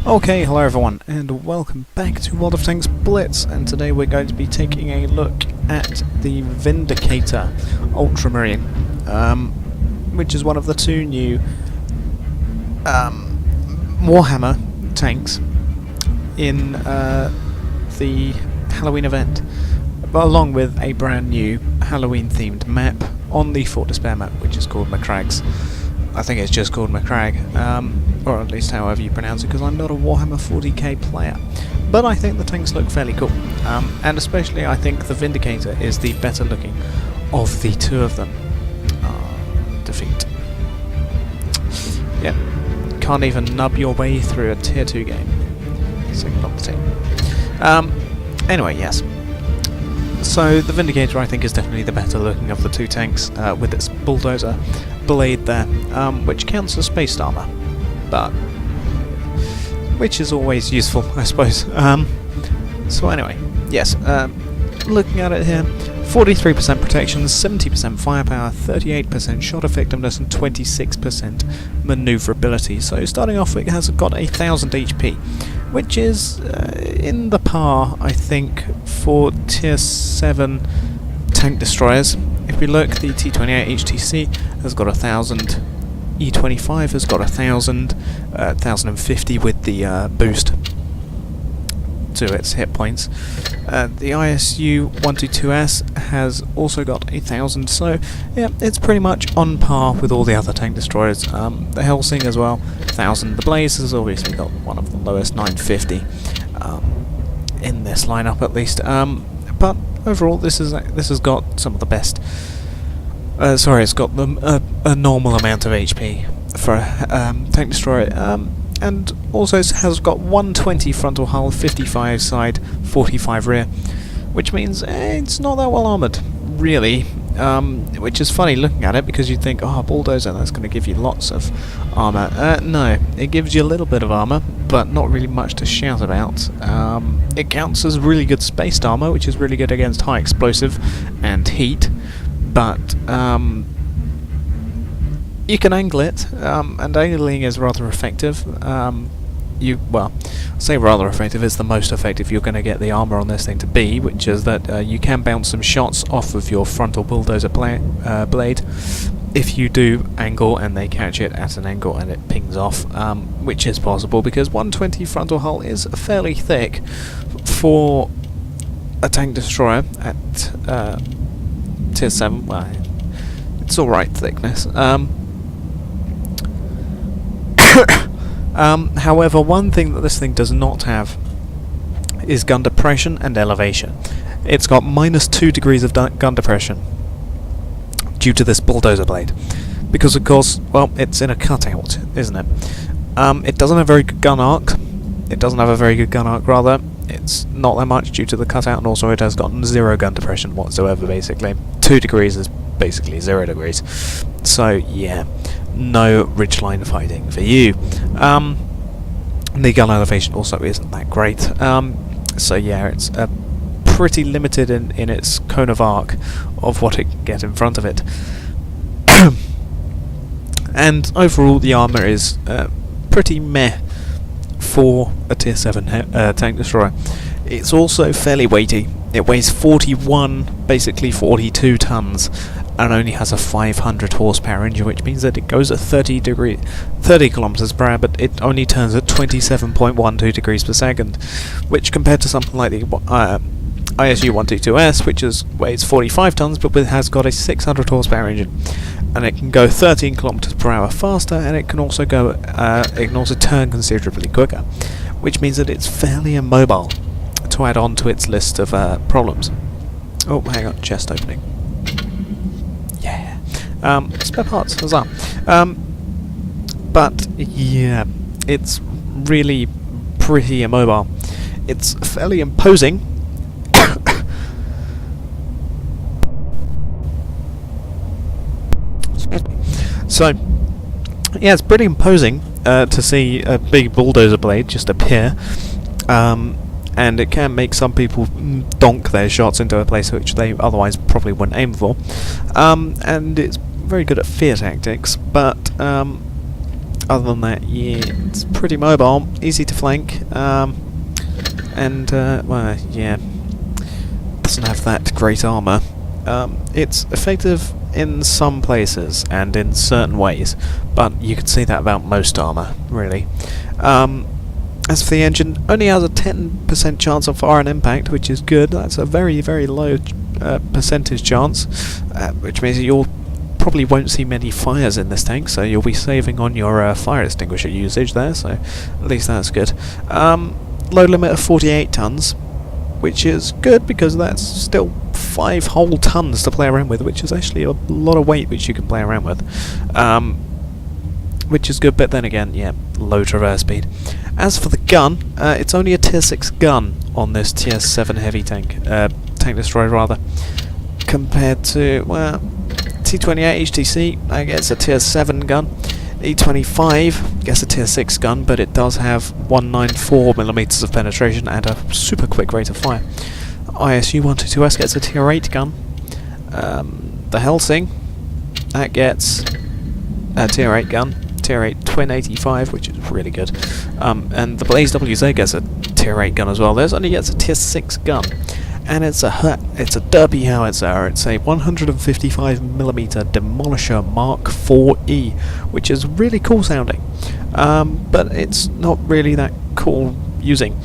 Okay, hello everyone, and welcome back to World of Tanks Blitz, and today we're going to be taking a look at the Vindicator Ultramarine, which is one of the two new Warhammer tanks in the Halloween event, along with a brand new Halloween-themed map on the Fort Despair map, which is called McCragg's. I think it's just called McCragg, or at least however you pronounce it, because I'm not a Warhammer 40k player. But I think the tanks look fairly cool, and especially I think the Vindicator is the better looking of the two of them. Defeat. Yep, can't even nub your way through a tier 2 game. Second on the team. Anyway, yes. So the Vindicator I think is definitely the better looking of the two tanks, with its bulldozer blade there, which counts as spaced armour, but which is always useful, I suppose. So anyway, yes, looking at it here, 43% protection, 70% firepower, 38% shot effectiveness, and 26% manoeuvrability. So starting off, it has got 1000 HP, which is in the par, I think, for tier 7 tank destroyers. If we look, the T28 HTC has got 1000, E25 has got 1000, 1050 with the boost to its hit points. The ISU 122S has also got 1000, so yeah, it's pretty much on par with all the other tank destroyers. The Helsing as well, 1000. The Blaze has obviously got one of the lowest, 950, in this lineup at least. But overall, this has got some of the best. It's got a normal amount of HP for a tank destroyer, and also has got 120 frontal hull, 55 side, 45 rear, which means it's not that well armoured, really. Which is funny looking at it, because you'd think, oh, bulldozer, that's going to give you lots of armour. No, it gives you a little bit of armour, but not really much to shout about. It counts as really good spaced armour, which is really good against high explosive and heat, but you can angle it, and angling is rather effective. Say rather effective, it's the most effective you're going to get the armour on this thing to be, which is that you can bounce some shots off of your frontal bulldozer blade if you do angle and they catch it at an angle and it pings off, which is possible because 120 frontal hull is fairly thick for a tank destroyer at tier 7. Well, it's alright thickness. However, one thing that this thing does not have is gun depression and elevation. It's got -2 degrees of gun depression due to this bulldozer blade, because of course, well, it's in a cutout, isn't it? It doesn't have a very good gun arc. Rather. It's not that much due to the cutout, and also it has got 0 gun depression whatsoever, basically. 2 degrees is basically 0 degrees. So, yeah, no ridgeline fighting for you. The gun elevation also isn't that great. So, yeah, it's pretty limited in its cone of arc of what it can get in front of it. And overall, the armour is pretty meh for a tier 7 tank destroyer. It's also fairly weighty. It weighs 42 tons, and only has a 500 horsepower engine, which means that it goes at 30 kilometers per hour, but it only turns at 27.12 degrees per second, which compared to something like the ISU 122S, which weighs 45 tons, but has got a 600 horsepower engine, and it can go 13 kilometers per hour faster, and it can also turn considerably quicker, which means that it's fairly immobile, to add on to its list of problems. Oh, hang on, chest opening. Yeah. Spare parts, huzzah. But, yeah, it's really pretty immobile. It's fairly imposing. So, yeah, it's pretty imposing to see a big bulldozer blade just appear, and it can make some people donk their shots into a place which they otherwise probably wouldn't aim for, and it's very good at fear tactics, but other than that, yeah, it's pretty mobile, easy to flank, and well, yeah, doesn't have that great armour. It's effective in some places and in certain ways, but you can say that about most armour, really. As for the engine, only has a 10% chance of fire and impact, which is good. That's a very, very low percentage chance, which means you'll probably won't see many fires in this tank, so you'll be saving on your fire extinguisher usage there, so at least that's good. Load limit of 48 tons, which is good because that's still 5 whole tons to play around with, which is actually a lot of weight which you can play around with. Which is good, but then again, yeah, low traverse speed. As for the gun, it's only a tier 6 gun on this tier 7 heavy tank, tank destroyer rather, compared to, well, T28 HTC, I guess a tier 7 gun. E25 gets a tier 6 gun, but it does have 194mm of penetration and a super quick rate of fire. ISU 122S gets a tier 8 gun. The Helsing, that gets a tier 8 gun, tier 8 twin 85, which is really good. And the Blaze WZ gets a tier 8 gun as well. This only gets a tier 6 gun. And it's a derby howitzer. It's a 155mm Demolisher Mark IVe, which is really cool sounding, but it's not really that cool using.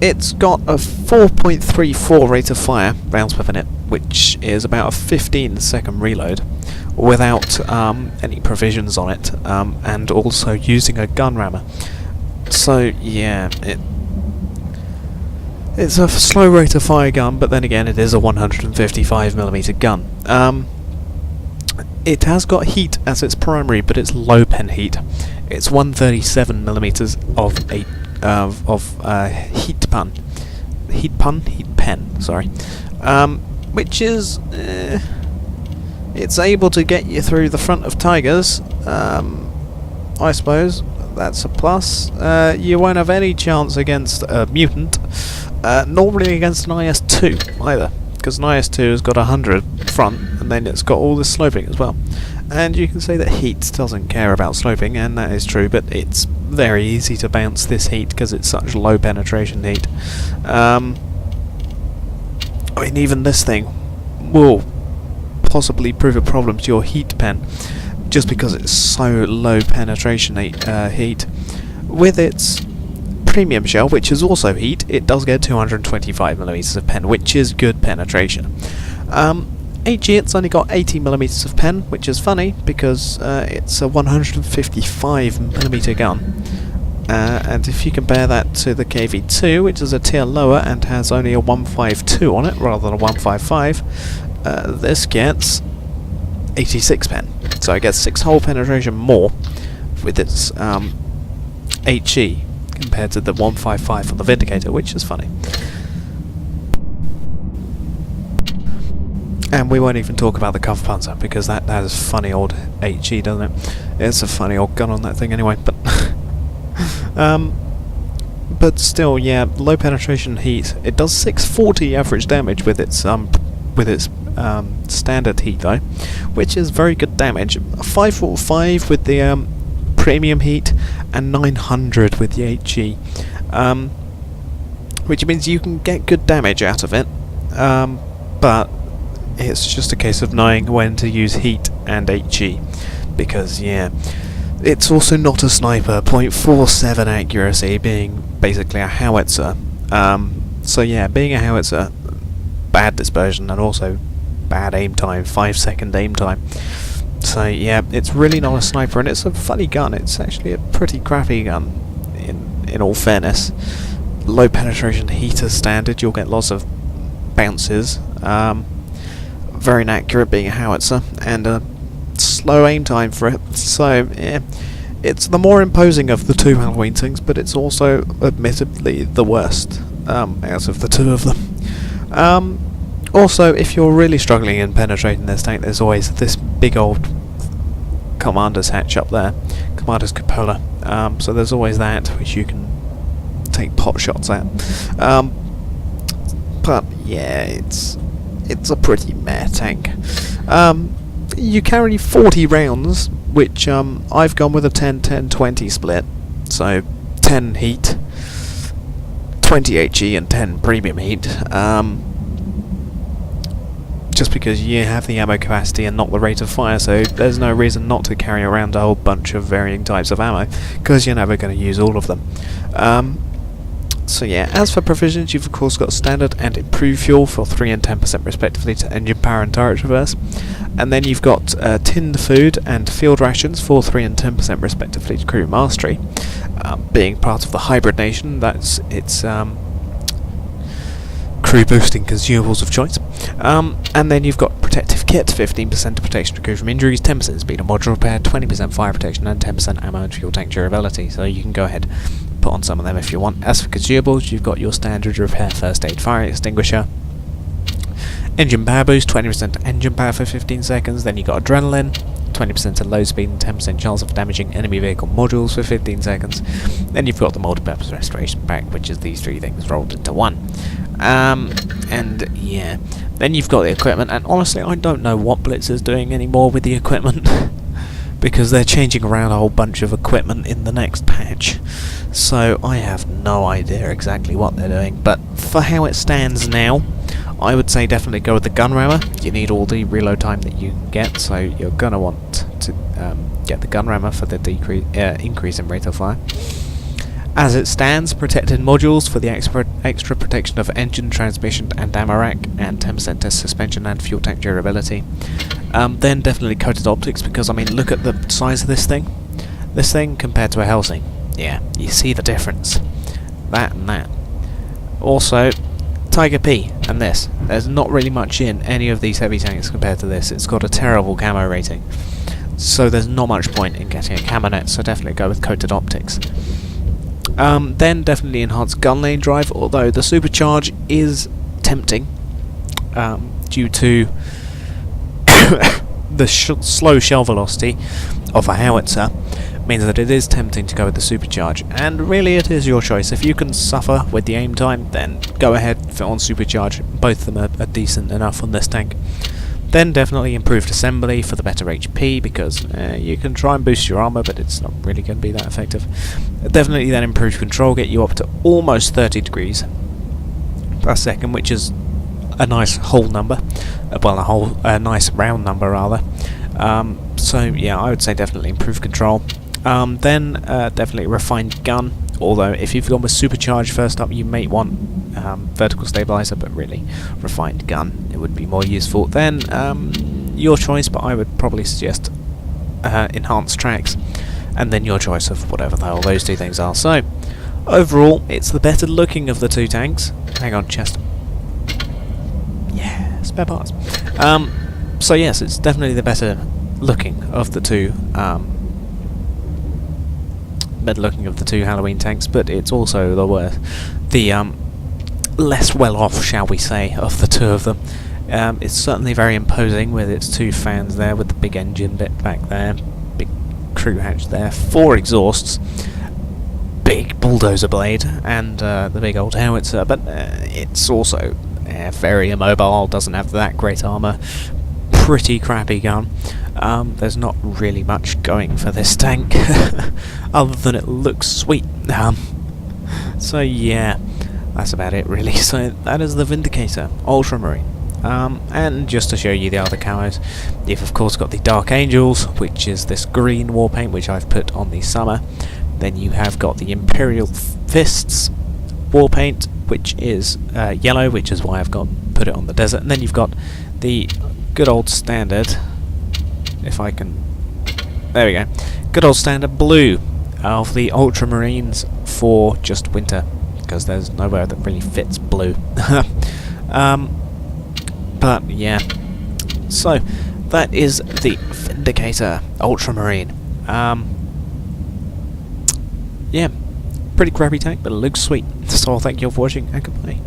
It's got a 4.34 rate of fire rounds per minute, which is about a 15-second reload, without any provisions on it, and also using a gun rammer. So yeah, it's a slow rate of fire gun, but then again it is a 155mm gun. It has got heat as its primary, but it's low pen heat. It's 137mm of heat pen, sorry. Which is it's able to get you through the front of Tigers. I suppose that's a plus. You won't have any chance against a mutant. Not really against an IS-2 either, because an IS-2 has got 100 front, and then it's got all this sloping as well. And you can say that heat doesn't care about sloping, and that is true, but it's very easy to bounce this heat because it's such low penetration heat. I mean, even this thing will possibly prove a problem to your heat pen, just because it's so low penetration heat. With its premium shell, which is also heat, it does get 225mm of pen, which is good penetration. HE, it's only got 80mm of pen, which is funny because it's a 155mm gun. And if you compare that to the KV2, which is a tier lower and has only a 152 on it rather than a 155, this gets 86 pen. So it gets 6 hole penetration more with its HE compared to the 155 for the Vindicator, which is funny. And we won't even talk about the Cover Panzer, because that has funny old HE, doesn't it? It's a funny old gun on that thing anyway, but but still, yeah, low penetration heat. It does 640 average damage with its standard heat though, which is very good damage. 545 with the premium heat and 900 with the HE, which means you can get good damage out of it, but it's just a case of knowing when to use heat and HE, because yeah, it's also not a sniper. 0.47 accuracy, being basically a howitzer. So yeah, being a howitzer, bad dispersion and also bad aim time, 5-second aim time. So yeah, it's really not a sniper, and it's a funny gun. It's actually a pretty crappy gun, in all fairness. Low penetration heat as standard, you'll get lots of bounces. Very inaccurate being a howitzer, and a slow aim time for it. So yeah, it's the more imposing of the two Halloween things, but it's also admittedly the worst out of the two of them. Also, if you're really struggling in penetrating this tank, there's always this big old Commander's hatch up there, Commander's cupola. So there's always that, which you can take pot shots at. But yeah, it's a pretty meh tank. You carry 40 rounds which I've gone with a 10-10-20 split. So 10 heat, 20 HE and 10 premium heat. Just because you have the ammo capacity and not the rate of fire, so there's no reason not to carry around a whole bunch of varying types of ammo, because you're never going to use all of them. So yeah, as for provisions, you've of course got standard and improved fuel for 3 and 10% respectively to engine power and turret reverse, and then you've got tinned food and field rations for 3 and 10% respectively to crew mastery. Being part of the hybrid nation, that's its crew boosting consumables of choice. And then you've got protective kit, 15% to protection to crew from injuries, 10% speed and module repair, 20% fire protection and 10% ammo and fuel tank durability, so you can go ahead and put on some of them if you want. As for consumables, you've got your standard repair first aid fire extinguisher, engine power boost, 20% to engine power for 15 seconds, then you've got adrenaline, 20% to low speed and 10% chance of damaging enemy vehicle modules for 15 seconds. Then you've got the multi-purpose restoration pack, which is these 3 things rolled into one. And yeah, then you've got the equipment, and honestly I don't know what Blitz is doing anymore with the equipment because they're changing around a whole bunch of equipment in the next patch, so I have no idea exactly what they're doing. But for how it stands now, I would say definitely go with the gun rammer. You need all the reload time that you can get, so you're going to want to get the gun rammer for the increase in rate of fire. As it stands, protected modules for the extra protection of engine, transmission and ammo rack, and 10% to suspension and fuel tank durability. Then definitely coated optics, because I mean look at the size of this thing. This thing compared to a Helsing. Yeah, you see the difference. That and that. Also, Tiger P and this. There's not really much in any of these heavy tanks compared to this. It's got a terrible camo rating, so there's not much point in getting a camo net, so definitely go with coated optics. Then definitely enhanced gun lane drive, although the supercharge is tempting due to the slow shell velocity of a howitzer, means that it is tempting to go with the supercharge, and really it is your choice. If you can suffer with the aim time, then go ahead fit on supercharge. Both of them are decent enough on this tank. Then definitely improved assembly for the better HP, because you can try and boost your armour, but it's not really going to be that effective. Definitely then improved control, get you up to almost 30 degrees per second, which is a nice whole number. Well, a nice round number rather. So yeah, I would say definitely improved control. Then definitely refined gun, although if you've gone with supercharge first up, you may want vertical stabilizer, but really refined gun, it would be more useful. Then your choice, but I would probably suggest enhanced tracks, and then your choice of whatever the hell those 2 things are. So overall, it's the better looking of the 2 tanks. Hang on, chest. Yeah, spare parts. So yes, it's definitely the better looking of the 2 Halloween tanks, but it's also the worst, the less well off, shall we say, of the 2 of them. It's certainly very imposing with its 2 fans there, with the big engine bit back there, big crew hatch there, 4 exhausts, big bulldozer blade, and the big old howitzer. But it's also very immobile, doesn't have that great armour, pretty crappy gun. There's not really much going for this tank other than it looks sweet. So yeah, that's about it really. So that is the Vindicator Ultramarine. And just to show you the other camos, you've of course got the Dark Angels, which is this green war paint which I've put on the summer. Then you have got the Imperial Fists war paint, which is yellow, which is why I've put it on the desert. And then you've got the good old standard, if I can, there we go, good old standard blue of the Ultramarines for just winter, because there's nowhere that really fits blue. But yeah, so that is the Vindicator Ultramarine. Yeah, pretty crappy tank, but it looks sweet. So I'll thank you all for watching, and goodbye.